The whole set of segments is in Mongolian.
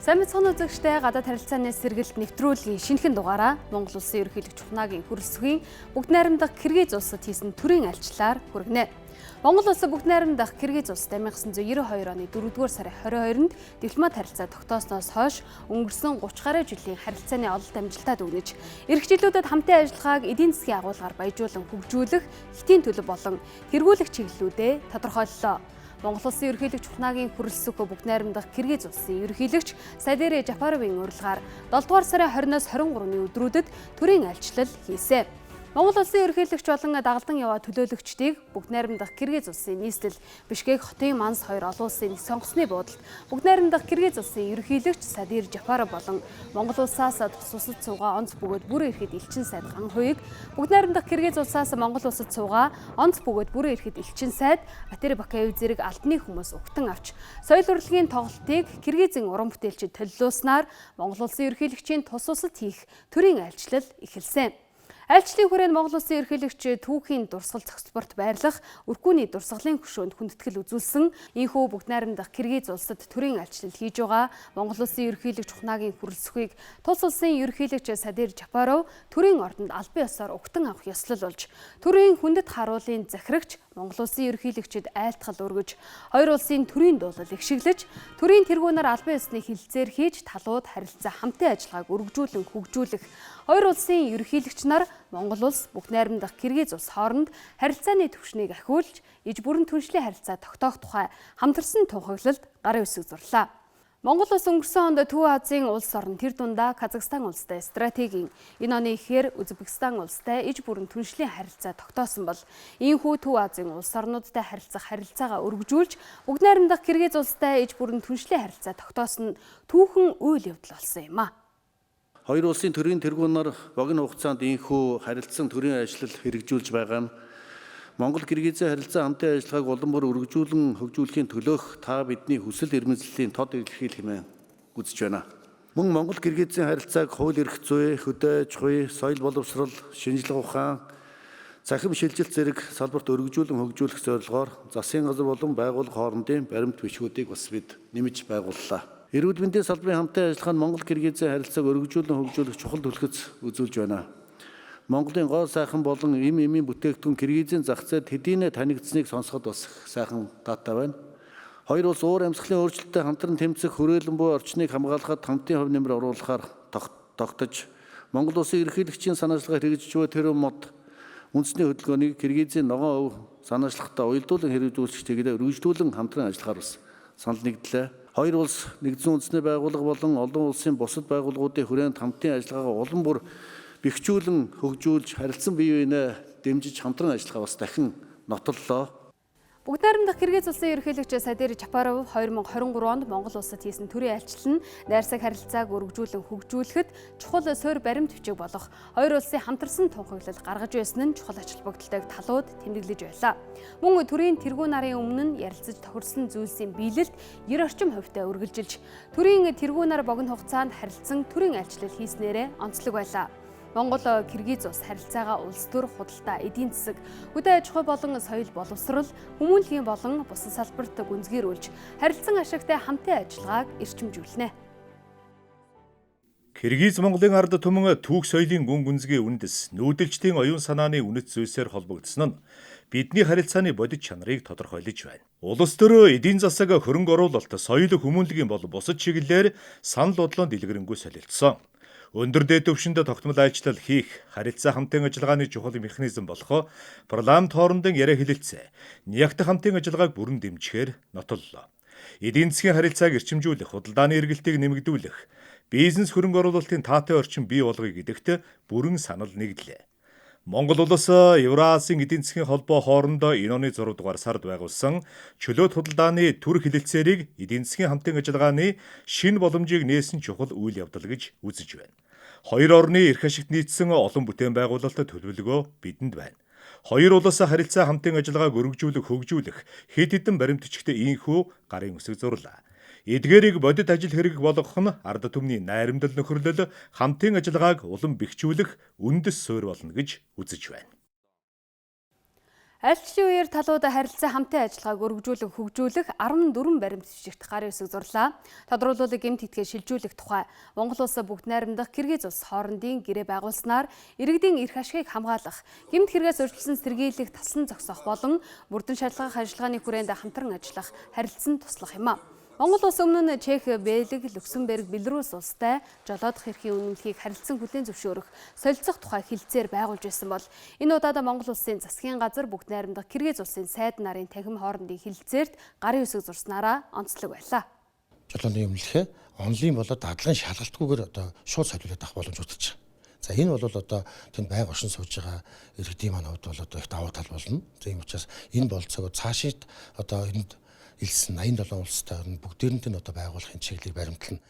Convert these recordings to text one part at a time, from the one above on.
Сайн мэцхан үзэгчтэй гадаад харилцааны сэргэлт нэвтрүүлгийн шинэхэн дугаараа Монгол Улсын ерөнхийлөгч Чухнагийн хүрэлцэгийн бүгд найрамдах Киргиз улсад хийсэн төрийн альчлалаар хүргэнэ. Монгол улс бүгд найрамдах Киргиз улс 1992 оны 4-р сарын 22-нд дипломат харилцаа тогтоосноос хойш өнгөрсөн 30 гаруй жилийн харилцааны ололт амжилтад өгнөж, эх жилүүдэд хамтын ажиллагааг эдийн засгийн агуулгаар баяжуулан хөгжүүлэх хэтийн төлөв болон тэргүүлэх чиглэлүүдэд тодорхойллоо. Монгол Улсын ерөнхийлөгч Чухнагийн хүрэлцэх бүгд найрамдах Киргиз улсын ерөнхийлөгч Садыр Жапаровын урилгаар 7-р сарын 20-оос 23-ны өдрүүдэд төрийн альчлал хийсэн. Монгол Улсын ерөнхийлөгч болон дагалдан яваа төлөөлөгчдийг бүгд найрамдах Киргиз улсын нийслэл Бишкек хотын Манс 2 олон улсын сонгосны буудалд бүгд найрамдах Киргиз улсын ерөнхийлөгч Садыр Жапаров болон Монгол улсаас тусад суугаа онц бөгөөд бүрэн ирэхэд элчин сайд Ган Хуйг, бүгд найрамдах Киргиз улсаас Монгол улсад суугаа онц бөгөөд бүрэн ирэхэд элчин сайд Батэр Бакаев зэрэг албаны хүмүүс өгтөн авч соёл урлагийн тоглолтыг Киргизийн уран бүтээлчид төлөвлөснаар Монгол Улсын ерөнхийлөгчийн тус улсад хийх төрийн альчлал эхэлсэн. Альчлалын хүрээнд Монгол Улсын ерөнхийлөгч түүхийн дурсгал цогцлборт байрлах өргөний дурсгалын хөшөөнд хүндэтгэл үзүүлсэн ийхүү бүгд найрамдах Киргиз улсад төрийн альчлал хийж байгаа Монгол Улсын ерөнхийлөгч Чухнагийн хүрэлцэхийг тус улсын ерөнхийлөгч Садыр Жапаров төрийн ордонд албан ёсоор угтан авах ёслол болж, төрийн хүндэт харуулын захирагч Монгол Улсын ерөнхийлөгчид айлтгал өргөж, хоёр улсын төрийн дуулал ихшиглэж, төрийн тэргүүнээр албан ёсны хилцээр хийж талууд харилцаа хамтын ажиллагааг өргөжүүлэн хөгжүүлэх, хоёр улсын ерөнхийлөгч нар Монгол улс бүгд найрамдах Киргиз улс хооронд харилцааны түвшнийг ахиулж, иж бүрэн түншлэх харилцаа тогтоох тухай хамтарсан тунхаглалд гарын үсэг зурлаа. Монгол улс өнгөрсөн онд Төв Азийн улс орн тэр дундаа Казахстан улстай стратегийн, энэ оны ихээр Узбекистан улстай иж бүрэн түншлийн харилцаа тогтоосон бол ийхүү Төв Азийн улс орнуудтай харилцах харилцаагаа өргөжүүлж, бүгд найрамдах Киргиз улстай иж бүрэн түншлийн харилцаа тогтоосон түүхэн үйл явдал болсон юм а. Хоёр улсын төрийн тэргүүнээр богино хугацаанд ийхүү харилцан төрийн ажил хэрэгжүүлж байгаа нь Монгол Киргизийн харилцаа хамтын ажиллагааг улам бүр өргөжүүлэн хөгжүүлэхийн төлөөх та бидний хүсэл эрмэлзлийн тод илэрхийлэх хэмээн үзэж байна. Мөн Монгол Киргизийн харилцааг хууль эрх зүй, хөдөө аж ахуй, соёл боловсрол, шинжилгээ ухаан, цахим шилжилт зэрэг салбарт өргөжүүлэн хөгжүүлэх зорилгоор засгийн газар болон байгууллага хоорондын баримт бичгүүдийг бас бид нэмж байгууллаа. Эрүүл мэндийн салбарын хамтын ажиллагаа нь Монгол Киргизийн харилцааг өргөжүүлэн хөгжүүлэх чухал төлөвлөс үзүүлж байна. Монголын гоо сайхан болон эмийн бүтээгдэхүүн Киргизийн зах зээлд хэдийнэ танигдсныг сонсоход бас сайхан даатай байна. Хоёр улс уур амьсгалын өөрчлөлтөд хамтран тэмцэх хүрээлэн буй орчныг хамгаалахад хамтын хувь нэмэр оруулахаар тогтож, Монгол улсын ерөнхийлөгчийн санаачлага хэрэгжиж буй тэр мод үндэсний хөдөлгөөнийг Киргизийн ногоон өв санаачлагтай уялдуулан хэрэгжүүлэх чиглэлээр үргэлжлүүлэн хамтран ажиллахаар бас санал нэгдлээ. Хоёр улс нэгдсэн үндэсний байгууллага болон олон улсын бусад байгууллагуудын хүрээнд хамтын ажиллагаагаа улам бүр бэхжүүлэн хөгжүүлж харилцан бие биенээ дэмжиж хамтран ажиллахаа бас дахин нотоллоо. Бүгд найрамдах Киргиз улсын ерөнхийлөгч Садыр Жапаров 2023 онд Монгол улсад хийсэн төрийн альчлал нь найрсаг харилцааг өргөжүүлэн хөгжүүлэхэд чухал суурь баримт бичиг болох хоёр улсын хамтарсан тунхаглал гаргаж байсан нь чухал ач холбогдолтойг талууд тэмдэглэж байлаа. Мөн төрийн тэргүүн нарын өмнө нь ярилцаж тохирсон зүйлсийн биелэлд 90 орчим хувьтай үргэлжилж, төрийн тэргүүнээр богино хугацаанд харилцан төрийн альчлал хийснээрээ онцлог байлаа. Монгол Киргиз улс харилцаагаа улс төр худалдаа, эдийн засаг, хөдөө аж ахуй болон соёл боловсрол, хүмүүнлэгийн болон бусад салбарт гүнзгийрүүлж, харилцан ашигтай хамтын ажиллагааг эрчимжүүлнэ. Киргиз Монголын ард түмэн түүх соёлын гүн гүнзгий үндэс, нүүдэлчдийн оюун санааны үнэт зүйлсээр холбогдсон нь бидний харилцааны бодит чанарыг тодорхойлож байна. Улс төр эдийн засаг, хөрөнгө оруулалт, соёл, хүмүүнлэгийн болон бусад чиглэлээр санал бодлоон дэлгэрэнгүй солилцсон. Өндөр дээд түвшинд тогтмол альчлал хийх, харилцаа хамтын ажиллагааны чухал механизм болох парламент хоорондын яриа хэлэлцээ, нягт хамтын ажиллагааг бүрэн дэмжихээр нотоллоо. Эдийн засгийн харилцааг эрчимжүүлэх, худалдааны эргэлтийг нэмэгдүүлэх, бизнес хөрөнгө оруулалтын таатай орчин бий болгоё гэдэгт бүрэн санал нэгдлээ. Монгол улс Евразийн эдийн засгийн холбоо хоорондоо энэ оны 6 дугаар сард байгуулсан чөлөөт худалдааны төр хэлэлцээрийг эдийн засгийн хамтын ажиллагааны шинэ боломжийг нээсэн чухал үйл явдал гэж үзэж байна. Хоёр орны эрх ашигт нийцсэн олон бүтээн байгуулалтад төлөвлөгөө бидэнд байна. Хоёр улс харилцаа хамтын ажиллагааг өргөжүүлэх, хөгжүүлэх хэд хэдэн баримт бичгтээ ийхүү гарын үсэг зурлаа. Эдгээрийг бодит ажил хэрэг болгох нь ард түмний найрамдал нөхөрлөл, хамтын ажиллагааг улам бэхжүүлэх үндэс суурь болно гэж үзэж байна. Айлчлалын үеэр талуудаа харилцан хамтын ажиллагааг хөгжүүлэх 14 баримт бичигт гарын үсэг зурлаа. Тодруулуулах гэмт хэтгээ шилжүүлэх тухай Монгол улс бүгд найрамдах Киргиз улс хоорондын гэрээ байгуулснаар иргэдийн эрх ашигыг хамгаалах, гэмт хэрэгээс урьдчилан сэргийлэх, таслан зогсоох болон бүрдэн шалгах ажиллагааны хүрээнд хамтран ажиллах, харилцан туслах юм а. Монгол улс өмнө нь Чех, Бельги, Люксембург, Беларусь улстай жолоодох эрхийн үнэмлэхийг харилцан хүлээн зөвшөөрөх, солилцох тухай хилцээр байгуулж байсан бол энэ удаад Монгол улсын засгийн газар бүгд найрамдах Киргиз улсын сайд нарын танхим хоорондын хилцээрт гарын үсэг зурснараа онцлог байлаа. Жолооны үнэмлэхээ онлайн болоод дадлагын шалгалтгүйгээр шууд солиулаад авах боломж үзэж байгаа. За энэ бол тэнд байнга оршин сууж байгаа иргэдийн маань хувьд бол их давуу тал болно. За ийм учраас энэ болцоогоо цаашид энд илсэн 87 улстай бүгдээрнтэй байгуулахын чиглэлийг баримтлана.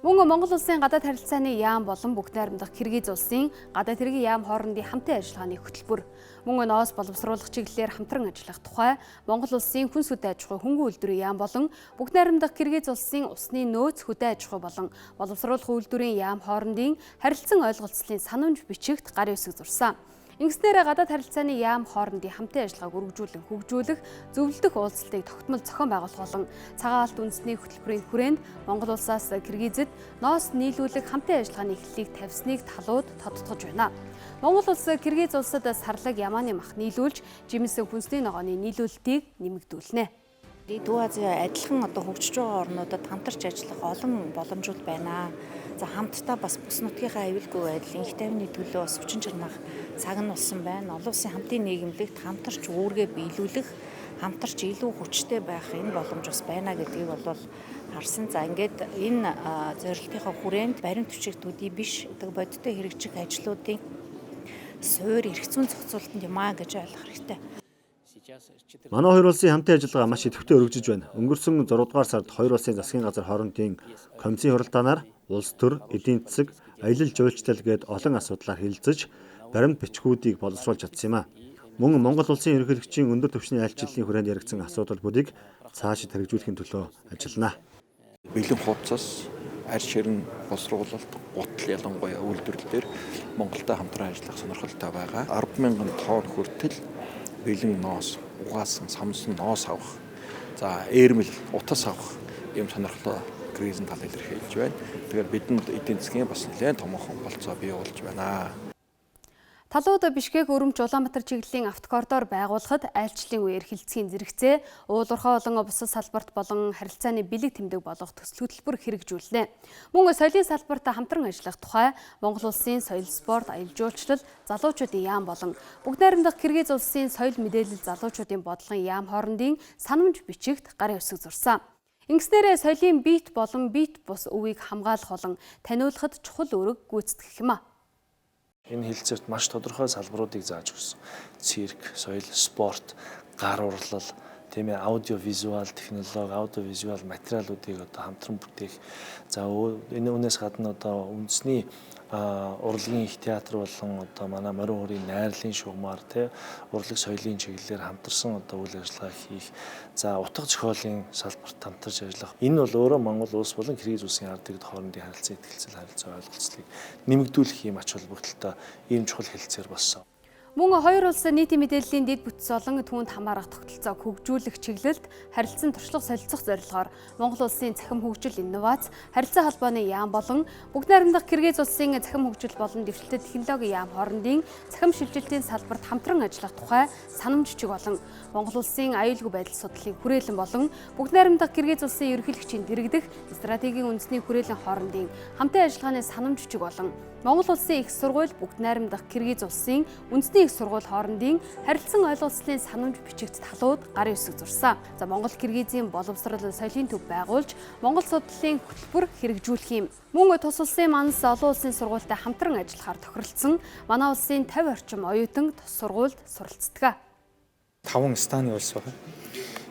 Мөн Монгол улсын гадаад харилцааны яам болон бүгд найрамдах Киргиз улсын гадаад хэргийн яам хоорондын хамтын ажиллагааны хөтөлбөр, мөн ноос боловсруулах чиглэлээр хамтран ажиллах тухай Монгол улсын хүнс хөдөө аж ахуй хөнгөн үйлдвэрийн яам болон бүгд найрамдах Киргиз улсын усны нөөц хөдөө аж ахуй болон боловсруулах үйлдвэрийн яам хоорондын харилцан ойлголцлын санамж бичигт гарын үсэг зурсан. Ингэснээр гадаад харилцааны яам хоорондын хамтын ажиллагааг хөгжүүлэх, зөвлөдөх уулзалтыг тогтмол зохион байгуулах болон цагаан алт үндэсний хөтөлбөрийн хүрээнд Монгол улсаас Киргизэд ноос нийлүүлэх хамтын ажиллагааны эхлэлийг тавьсныг талууд тодтогч байна. Монгол улс Киргиз улсад сарлаг ямааны мах нийлүүлж, жимсэн хүнсний ногооны нийлүүлэлтийг нэмэгдүүлнэ. Дүү Азийн адилхан хөгжиж байгаа орнуудад хамтарч ажиллах олон боломжууд байна. За хамтдаа бас бус нутгийнхаа аюулгүй байдлын их тайвны төлөө бас хүчин чармаах цаг нь болсон байна. Олон улсын хамтын нийгэмлэгт хамтарч үүргээ биелүүлэх, хамтарч илүү хүчтэй байх энэ боломж бас байна гэдгийг бол харсан. За ингээд энэ зорилтынхаа хүрээнд баримт бичигтүүдийн биш бодиттой хэрэгжих ажлуудын суур эрх зүйн зохицуулалтанд юм аа гэж ойлгох хэрэгтэй. Манай хоёр улсын хамтын ажиллагаа маш идэвхтэй өргөжж байна. Өнгөрсөн 6 дугаар сард хоёр улсын засгийн газар хоорондын комиссийн хуралдаанаар улс төр, эдийн засаг, аялал жуулчлал гээд олон асуудлаар хэлэлцэж, баримт бичгүүдийг боловсруулж чадсан юм а. Мөн Монгол улсын ерөнхийлөгчийн өндөр түвшний айлчлалын хүрээнд яригдсан асуудал бүрийг цаашид хэрэгжүүлэхийн төлөө ажиллана. Бэлэн хуудасаас арь ширэн боловсруулалт, гутал ялангуяа үйлдвэрлэлээр Монголтой хамтран ажиллах сонирхолтой байгаа. 10,000 тонн хүртэл бэлэн ноос, угаасан, самсан ноос авах, за эрмэл, утас авах ийм сонирхолтой кризийн тал илэрхийлж байна. Тэгэхээр бидэнд эдийн засгийн бас нэлээд томоохон болцоо бий болж байна. Талууд Бишкек Өрөмч Улаанбаатар чиглэлийн автокоридор байгуулахад айлчлалын үеэр хилцгийн зэрэгцээ, уулуурхай болон бусад салбарт болон харилцааны бэлэг тэмдэг болгох төсөл хөтөлбөр хэрэгжүүлнэ. Мөн соёлын салбарт хамтран ажиллах тухай Монгол улсын соёл, спорт, аялал жуулчлал, залуучуудын яам болон бүгд найрамдах Киргиз улсын соёл мэдээлэл залуучуудын бодлогын яам хоорондын санамж бичигт гарын үсэг зурсан. Ингэснээр соёлын бит болон бит бус өвийг хамгаалах болон таниулахад чухал үүрэг гүйцэтгэх юм а. Энэ хэлцээрт маш тодорхой салбаруудыг зааж өгсөн. Цирк, соёл, спорт, гар урлал, аудиовизуал технологи, аудиовизуал материалуудыг хамтран бүтээх. За энэ үнээс гадна үндэсний урлагийн их театр болон манай морин хүрийн найрлын шугамар урлаг соёлын чиглэлээр хамтарсан үйл ажиллагаа хийх. За утга зохиолын салбарт хамтарч ажиллах. Энэ бол өөрөө Монгол улс болон Киргиз улсын ард иргэд хоорондын харилцан ихтгэлцэл харилцаа ойлголцлыг нэмэгдүүлэх юм ач холбогдолтой ийм чухал хэлцээр болсон. Мөн хоёр улс нийтийн мэдээллийн дэд бүтц олон түүнд хамаарах тогтолцоог хөгжүүлэх чиглэлд харилцан туршлага солилцох зорилгоор Монгол улсын цахим хөгжил инновац, харилцаа холбооны яам болон бүгд найрамдах Киргиз улсын цахим хөгжил болон дэвшилтэй технологийн яам хоорондын цахим шилжилтийн салбарт хамтран ажиллах тухай санамж бичиг болон Монгол улсын аюулгүй байдал судлалын хүрээлэн болон бүгд найрамдах Киргиз улсын ерөнхийлөгчийн дэргэдэх стратегийн үндэсний хүрээлэн хоорондын хамтын ажиллагааны санамж бичиг болон Монгол улсын их сургууль бүгд найрамдах Киргиз улсын үндэсний их сургууль хоорондын харилцан ойлголцлын санамж бичигт талууд гарын үсэг зурсан. За Монгол-Киргизийн боловсрол соёлын төв байгуулж Монгол судлалын хөтөлбөр хэрэгжүүлэх юм. Мөн тус улсын манас олон улсын сургуультай хамтран ажиллахаар тохиролцсон манай улсын 50 орчим оюутан тус сургуульд суралцдаг. 5 станы улс байгаа.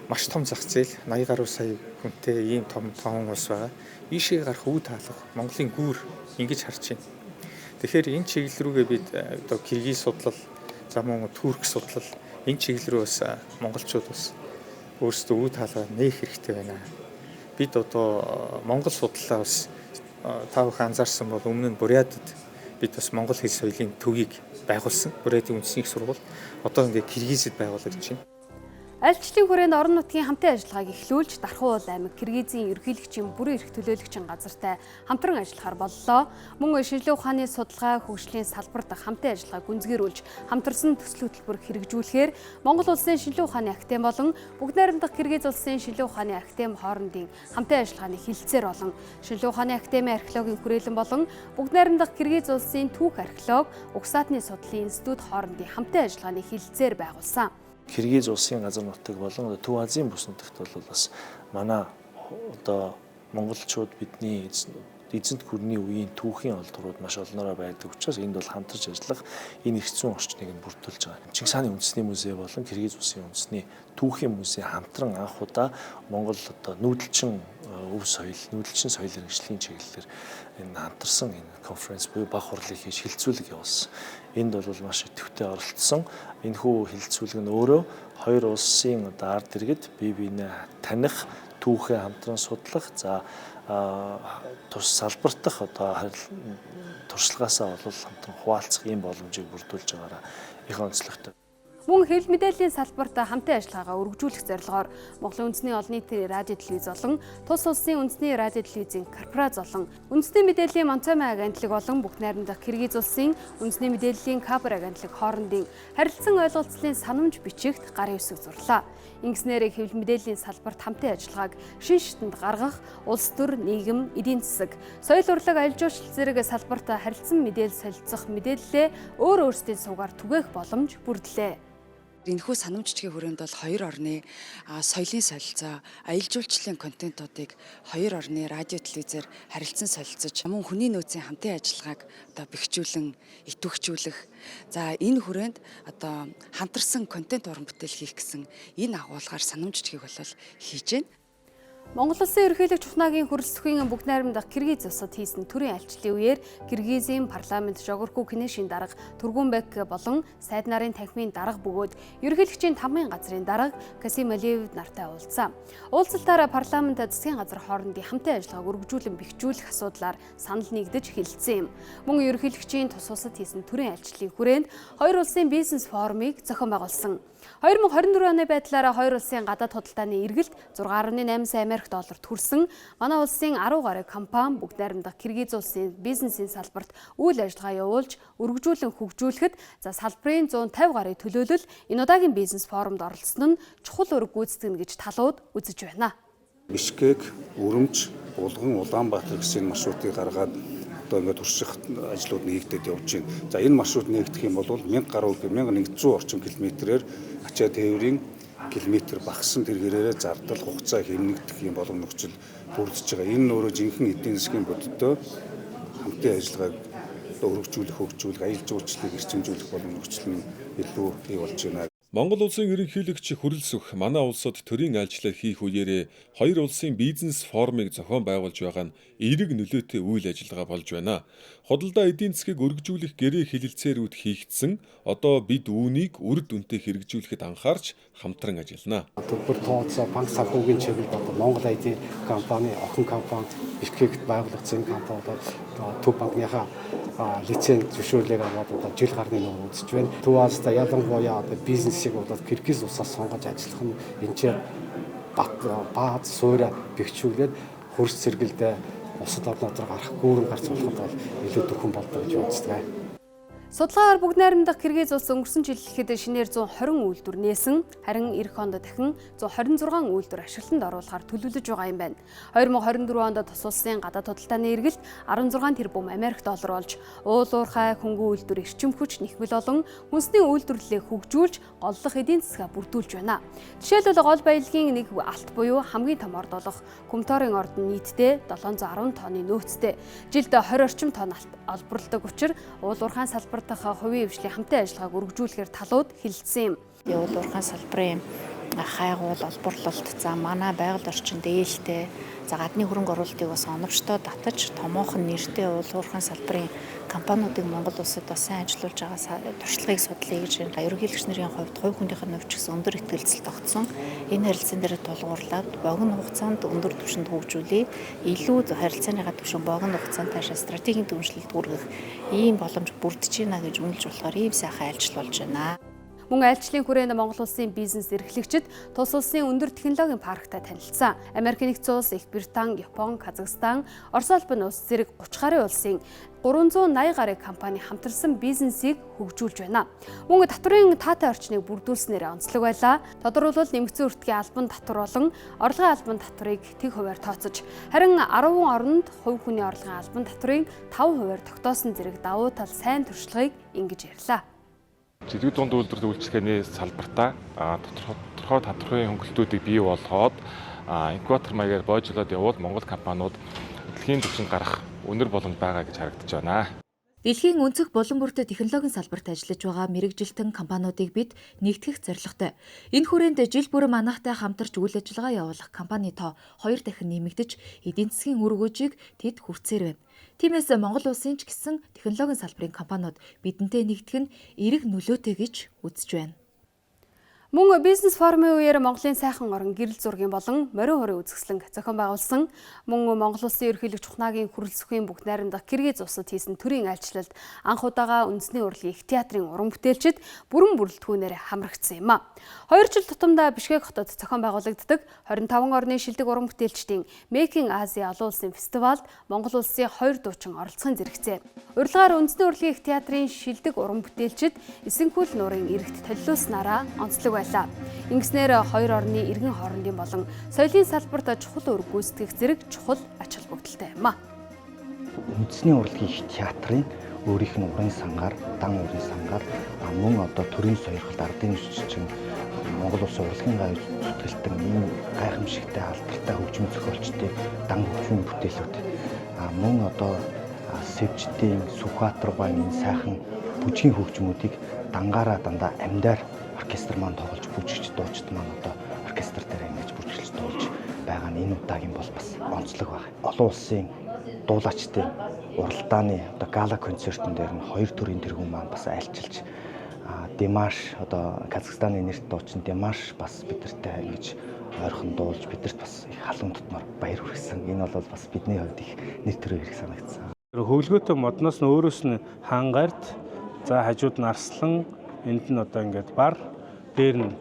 Маш том зах зээл 80 гаруй сая хүнтэй ийм том улс байгаа. Ийшээ гарах үе таалга Монголын гүүр ингэж харж байна. Тэгэхээр энэ чиглэл рүүгээ бид Киргиз судлал, за мөн Турк судлал энэ чиглэл рүү бас монголчууд бас өөрсдөө үе таалгаа нээх хэрэгтэй байна. Бид Монгол судлалаа бас та бүхэн анзаарсан бол өмнө нь Бурятад бид бас монгол хэл соёлын төвийг байгуулсан. Бүрээдийн үндэсний их сургууль одоо ингээд Киргизэд байгуулагдаж байна. Альчлалын хүрээнд орон нутгийн хамтын ажиллагааг эхлүүлж Дархан уул аймаг Киргизийн ерөнхийлөгчийн бүрэн эрх төлөөлөгчийн газартай хамтран ажиллахаар боллоо. Мөн шинжилгээ ухааны судалгаа хөгжлийн салбар дахь хамтын ажиллагааг гүнзгийрүүлж хамтарсан төсөл хөтөлбөр хэрэгжүүлэхээр Монгол улсын шинжилгээ ухааны академи болон Бүгд найрамдах Киргиз улсын шинжилгээ ухааны академи хоорондын хамтын ажиллагааны хилцээр болон шинжилгээ ухааны академи археологийн хүрээлэн болон Бүгд найрамдах Киргиз улсын түүх археолог, угсаатны судлалын институт хоорондын хамтын ажиллагааны хилцээр байгуулсан. Киргиз улсын газар нутаг болон Төв Азийн бүс нутагт бол бас манай одоо монголчууд бидний эзэнт гүрний үеийн түүхийн олдрууд маш олноороо байдаг учраас энд бол хамтарч ажиллах энэ их зүүн орчныг нь бүрдүүлж байгаа. Чингис хааны үндэсний музей болон Киргиз улсын үндэсний түүхийн музей хамтран анх удаа Монгол одоо нүүдэлчин өв соёл, нүүдэлчин соёл иргэншлийн чиглэлээр энэ хамтарсан энэ конференц буюу баг хурлыг хийж хилцүүлэг явуулсан. Энд бол маш идэвхтэй оролцсон. Энэхүү хилцүүлэг нь өөрөө хоёр улсын одоо ард иргэд бие биенээ таних, түүхээ хамтран судлах, за тус салбартах одоо туршлагаасаа бол хамтран хуваалцах ийм боломжийг бүрдүүлж байгаараа их онцлогтой. Мөн хэвлэл мэдээллийн салбарт хамтын ажиллагаагаа өргөжүүлэх зорилгоор Монголын үндэсний олон нийтийн радио телевиз болон тус улсын үндэсний радио телевизийн корпорац болон үндэсний мэдээллийн Монцомой агентлаг болон Бүгд найрамдах Киргиз улсын үндэсний мэдээллийн Кабар агентлаг хоорондын харилцан ойлголцлын санамж бичигт гарын үсэг зурлаа. Ингэснээр хэвлэл мэдээллийн салбарт хамтын ажиллагааг шин шитэнд гаргах, улс төр, нийгэм, эдийн засаг, соёл урлаг, аялал жуулчлал зэрэг салбарт харилцан мэдээлэл солилцох мэдээллээ өөр өөрсдийн суугаар түгээх боломж бүрдлээ. Энэхүү санамжчгийн хүрээнд бол хоёр орны соёлын солилцоо, аялал жуулчлалын контентуудыг хоёр орны радио телевизээр харилцан солилцож, мөн хүний нөөцийн хамтын ажиллагааг одоо бэхжүүлэн, итвэхжүүлэх. За энэ хүрээнд одоо хамтарсан контент уран бүтээл хийх гэсэн энэ агуулгаар санамжчгийг бол хийж байна. Монгол улсын ерөнхийлөгч Чухнагийн хөрөлсөхийн Бүгд найрамдах Киргиз улсад хийсэн төрийн альчлалын үеэр Киргизийн парламент Жогорку Кенешийн дарга Тургунбек болон сайд нарын танхимын дарга бөгөөд ерөнхийлөгчийн тамгын газрын дарга Касим Алиев нартай уулзсан. Уулзалтаараа парламент засгийн газар хоорондын хамтын ажиллагааг өргөжүүлэн бэхжүүлэх асуудлаар санал нэгдэж хэлэлцсэн юм. Мөн ерөнхийлөгчийн тус улсад хийсэн төрийн альчлалын хүрээнд хоёр улсын бизнес форумыг зохион байгуулсан. 2024 оны байдлаараа хоёр улсын гадаад худалдааны эргэлт 6.8 сая Америк долларт хүрсэн. Манай улсын 10 гаруй компани Бүгд найрамдах Киргиз улсын бизнесийн салбарт үйл ажиллагаа явуулж өргөжүүлэн хөгжүүлэхэд салбарын 150 гаруй төлөөлөл энэ удаагийн бизнес форумд оролцсон нь чухал үүрэг гүйцэтгэнэ гэж талууд үзэж байна. Бишкек, Өрөмж, Булган, Улаанбаатар гэсэн маршрутыг гаргаад ингээд турших ажлууд нэгдээд явж байна. За энэ маршрут нэгдэх юм бол 1000 гаруй 1100 орчим километрээр ачаа тээврийн километр багассан тэр хэрээрээ зардал хугацаа хэмнэгдэх юм болон нөхцөл бүрдэж байгаа. Энэ өөрөө жинхэнэ эдийн засгийн бодиттой хамтын ажиллагааг өргөжүүлэх, хөгжүүлэх, аялал жуулчлалыг эрчимжүүлэх болон нөхцөл нь илүү бий болж байна. Монгол улсын ерөнхийлөгч хүрэлцэх манай улсад төрийн айлчлал хийх үеэрээ хоёр улсын бизнес форумыг зохион байгуулж байгаа нь эерэг нөлөөтэй үйл ажиллагаа болж байна. Худалдаа эдийн засгийг өргөжүүлэх гэрээ хэлэлцээрүүд хийгдсэн. Одоо бид үүнийг үр дүнтэй хэрэгжүүлэхэд анхаарч хамтран ажиллана. Төлбөр тооцоо банк санхүүгийн чиглэлд одоо Монгол IT компани, охин компани, Бишкект байгуулагдсан компаниудад Төв банкныхаа лиценз зөвшөөрлийг аваад одоо жил гарны нуур үзэж байна. Төв Азиста ялангуяа одоо бизнесийг болоод Киргиз улсаас сонгож ажиллах нь энэ ч бааз суурь бэхжүүлээд хөрс цэргэлдээ улсад орнууд руу гарах гүүрэн гарч болоход бол илүү дөхөн болдог гэж үздэг. Судалгаагаар Бүгд найрамдах Киргиз улс өнгөрсөн жил ихэд шинээр 120 үйлдвэр нээсэн, харин эх онд дахин 126 үйлдвэр ашиглалтанд оруулахар төлөвлөж байгаа юм байна. 2024 онд тус улсын гадаад худалдааны эргэлт 16 тэрбум Америк доллар болж, уул уурхай, хөнгөн үйлдвэр, эрчим хүч, нэхмэл болон хүнсний үйлдвэрлэлийг хөгжүүлж, голлох эдийн засгаа бүрдүүлж байна. Жишээлбэл гол баялагын нэг алт буюу хамгийн том орд болох Көмторын орд нь нийтдээ 710 тонны нөөцтэй. Жилд 20 орчим тонн алт олборлдог учраас уул уурхайн салбар хувийн хвшлийн хамтын ажиллагааг өргөжүүлэхээр талууд хэлэлцсэн юм. Уул уурхайн салбарын хайгуул олборлолт за манай байгаль орчин дээлтэй За гадны хөрөнгө оруулалтыг бас оновчтой татаж томоохон нэртэй уулуурхан салбарын компаниудыг Монгол улсад бас сайн ажиллуулж байгаа туршлагыг судлаа гэж ерөнхийлөгч нарын хувьд хувь хүнийхээ нөвч гэсэн өндөр итгэлцэл тогтсон. Энэ харилцаан дээр тулгуурлаад богино хугацаанд өндөр түвшинд хөгжүүлээ. Илүү харилцааныхаа түвшин богино хугацаанд таашаа стратегийн дэмжлэлд хүргэх ийм боломж бүрдэж байна гэж үнэлж болохоор ийм сайхан ажил болж байна. Мөн айлчлалын хүрээнд Монгол улсын бизнес эрхлэгчид тус улсын өндөр технологийн парктай танилцсан. Америк нэгдсэн улс, Их Британи, Япон, Казахстан, Орос улбан улс зэрэг 30 гаруй улсын 380 гаруй компани хамтарсан бизнесийг хөгжүүлж байна. Мөн татврын таатай орчныг бүрдүүлснээр онцлог байлаа. Тодорхойлбол нэмэгдсэн үртгийн албан татвар болон орлогын албан татварыг тэг хувиар тооцож, харин 10 оронд хувь хүний орлогын албан татврыг 5 хувиар тогтоосон зэрэг давуу тал сайн туршлагыг ингэж ярьлаа. Жидгэг дунд үйлдвэрлэлийн үйлчлэгээний салбартаа тодорхой татварын хөнгөлтүүдийг бий болгоод инкубатор маягаар боожлоод явуул Монгол компаниуд дэлхийн түвшинд гарах өнөр боломж байгаа гэж харагдаж байна. Дэлхийн өнцөг булан бүртээ технологийн салбарт ажиллаж байгаа мэрэгжилтэн компаниудыг бид нэгтгэх зорилготой. Энэ хүрээнд жил бүр манайхтай хамтарч үйл ажиллагаа явуулах компани тоо 2 дахин нэмэгдэж, эдийн засгийн үр өгөөжийг тэд хүртсээр байна. Тиймээс Монгол улсын ч гэсэн технологийн салбарын компаниуд бидэнтэй нэгдэх нь эерэг нөлөөтэй гэж үзэж байна. Мөн бизнес форумын үеэр Монголын сайхан орон гэрэл зургийн болон морин хорийн үзэсгэлэнг зохион байгуулсан. Мөн Монгол улсын ерөнхийлөгч Чухнагийн хүрэлцэхийн бүгд найрамдах Киргиз улсад хийсэн төрийн айлчлалд анх удаага үндэсний урлагийн их театрын уран бүтээлчид бүрэн бүрэлдэхүүнээр хамрагдсан юм а. 2 жил тутамдаа Бишкек хотод зохион байгуулагддаг 25 орны шилдэг уран бүтээлчдийн Making Asia олон улсын фестивалд Монгол улсын 2 дуучин оролцохын зэрэгцээ. Урилгаар үндэсний урлагийн их театрын шилдэг уран бүтээлчид Эсэнхүүл нуурын эрэгт толилууснараа онцлог байлаа. Ингэснээр 2 орны иргэн хоорондын болон соёлын салбарт чухал үр гүйцэтгэх зэрэг чухал ач холбогдолтой юм а. Үндэсний урлагийн их театрын өөрийнх нь уран сангаар, дан уран сангаар мөн одоо төрийн сойрхолд ардын жүжигчин Монгол улсын урлагийн гай зүтгэлтэн ийм гайхамшигтай алдартай хөгжим зохиолчдын дан хөгжмийн бүтээлүүд мөн одоо Сэвжидийн Сүхбаатар байна энэ сайхан бүжгийн хөгжмүүдийг дангаараа дандаа амьдаар оркестр маань тоглож бүжигч дуучид маань одоо оркестр дээр ингэж бүжиглж дуулж байгаа нь энэ удаагийн бол бас онцлог баг. Олон улсын дуулаачдын уралдааны одоо гала концертын дээр нь 2 төрлийн тэргүүн маань бас айлчилж Димаш одоо Казахстаны нэрт дуучин Димаш бас бидэртэй ингэж ойрхон дуулж бидэрт бас их халуун тутмаар баяр хүргэсэн. Энэ бол бас бидний хувьд их нэр төрөө хэрэг санагдсан. Хөвлөгөөтэй модноос нь өөрөөс нь хангард за хажууд нь арслан энд нь одоо ингээд бар дээр нь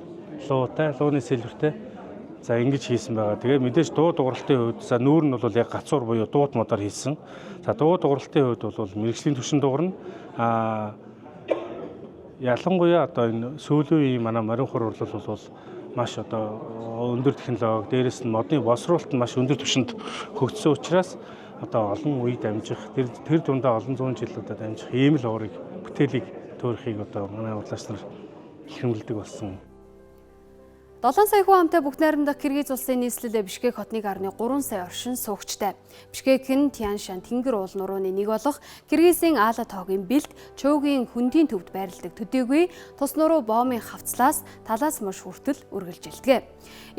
луутай лууны сэлбэртэй за ингэж хийсэн байгаа. Тэгээ мэдээж дуу дууралтын хувьд за нүүр нь бол яг гацуур буюу дууд модоор хийсэн. За дуу дууралтын хувьд бол мэрэгжлийн түвшин дуурна ялангуяа одоо энэ сүүлийн манай морин хор урлал бол маш одоо өндөр технологи дээрээс нь модны боловсруулалт нь маш өндөр түвшинд хөгжсөн учраас одоо олон үе дамжих тэр дундаа олон зуун жилүүдэд дамжих ийм л уурыг бүтээлийг төөрөхийг одоо манай урлагч нар хэрэмлдэг болсон. 7 сая хүн амтай бүгд найрамдах Киргиз улсын нийслэлээ Бишкек хотны гарны 3 сая оршин суугчтай. Бишкек нь Тяншан тэнгэр уул нурууны нэг болох Киргизийн Аала тоогийн бэлд Чөөгийн хөндийн төвд байрладаг төдийгүй тус нуруу боомын хавцлаас талаас маш хүртэл үргэлжилдэг.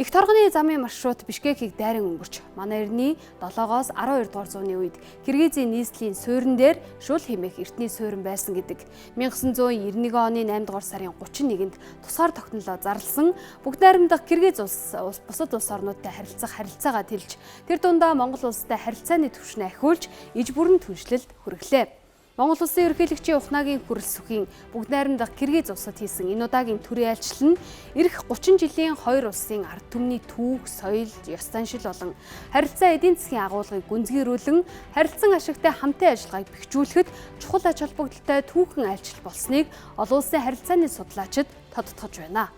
Их торгоны замын маршрут Бишкекийг дайран өнгөрч манай эртний 7-оос 12 дугаар зууны үед Киргизийн нийслэлийн суурин дээр шул хэмээх эртний суурин байсан гэдэг. 1991 оны 8 дугаар сарын 31-нд тусгаар тогтнолоо зарласан бүгд найрамдах Киргиз улс бусад улс орнуудтай харилцаагаа тэлж тэр дундаа Монгол улстай харилцааны түвшнээ ахиулж иж бүрэн түншлэлд хүргэлээ. Монгол улсын ерөнхийлөгчийн Ухнагийн хүрэлцэхийн бүгд найрамдах Киргиз улсад хийсэн энэ удаагийн төрийн айлчлал нь эх 30 жилийн 2 улсын ард түмний түүх, соёл, ёс заншил болон харилцаа эдийн засгийн агуулгыг гүнзгийрүүлэн харилцан ашигтай хамтын ажиллагааг бэхжүүлэхэд чухал ач холбогдолтой түүхэн айлчлал болсныг олон улсын харилцааны судлаачид тодтогч байна.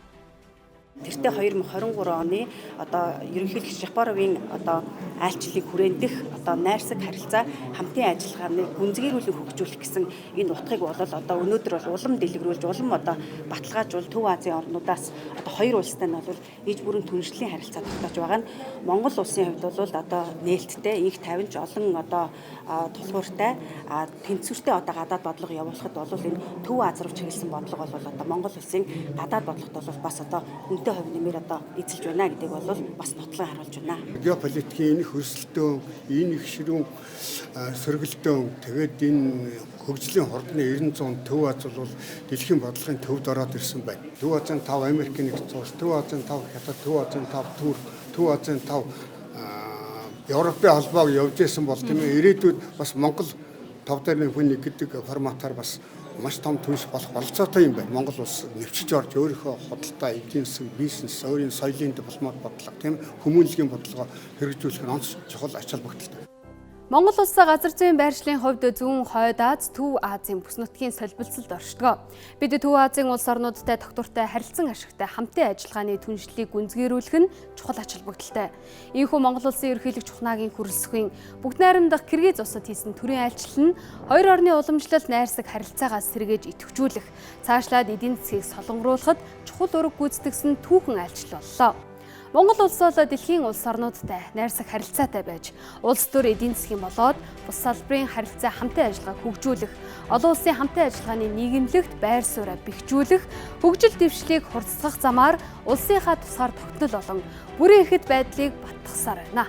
Тэртээ 2023 оны одоо ерөнхийлөгч Жапаровын одоо айлчлалыг хүрэндэх одоо найрсаг харилцаа хамтын ажиллагааны гүнзгийрүүлэн хөгжүүлэх гэсэн энэ утгыг бол одоо өнөөдөр бол улам дэлгэрүүлж улам одоо баталгаажуул Төв Азийн орнуудаас одоо 2 улстай нь бол иж бүрэн түншлэлийн харилцаа тогтоож байгаа нь Монгол улсын хувьд бол одоо нээлттэй их тавинж олон одоо тулгууртай тэнцвэртэй одоо гадаад бодлого явуулахад бол энэ Төв Аз руу чиглэсэн бодлого бол одоо Монгол улсын гадаад бодлогот бол бас одоо ерөнхий хувь нэмэр одоо эзэлж байна гэдэг бол бас нотлон харуулж байна. Геополитикийн энэ хөрсөлтөө, энэ их ширүүн сөргөлтөө тэгээд энэ хөгжлийн хурдны 900 Төв Аз бол дэлхийн бодлогын төвд ороод ирсэн байна. Төв Азийн 5 Америкийн нэгдсэн улс, Төв Азийн 5 Хятад, Төв Азийн 5 Турк, Төв Азийн 5 Европын холбоог явж исэн бол тийм ээ ирээдүйд бас Монгол 5 дээр хүн нэг гэдэг форматаар бас маш том түнш болох болцоотой юм байна. Монгол улс нэвчиж орж өөрийнхөө худалдаа, эдийн засаг, бизнес, өөрийн соёлын дипломат бодлого, тийм хүмүүнлэгийн бодлогоо хэрэгжүүлэх нь онц чухал ач холбогдолтой. Монгол улсаа газар зүйн байршлын хувьд зүүн хойд Аз, Төв Азийн бүс нутгийн солилцолд оршдог. Бид Төв Азийн улс орнуудтай тогтвортой харилцан ашигтай хамтын ажиллагааны түншлэлийг гүнзгийрүүлэх нь чухал ач холбогдолтой. Ийхүү Монгол улсын ерөнхийлөгч Чухнагийн хүрэлцэхийн бүгд найрамдах Киргиз улсад хийсэн төрийн айлчлал нь хоёр орны уламжлалт найрсаг харилцаагаас сэргээж идэвхжүүлэх, цаашлаад эдийн засгийг солонгоруулахад чухал үүрэг гүйцэтгэсэн түүхэн айлчлал боллоо. Монгол улс бол дэлхийн улс орнуудтай найрсаг харилцаатай байж, улс төр эдийн засгийн болоод бус салбарын харилцаа хамтын ажиллагааг хөгжүүлэх, олон улсын хамтын ажиллагааны нийгэмлэгт байр сууриа бэхжүүлэх, хөгжил дэвшлийг хурцлах замаар улсынхаа тусгаар тогтнол болон бүрэн ихэд байдлыг баттгахсаар байна.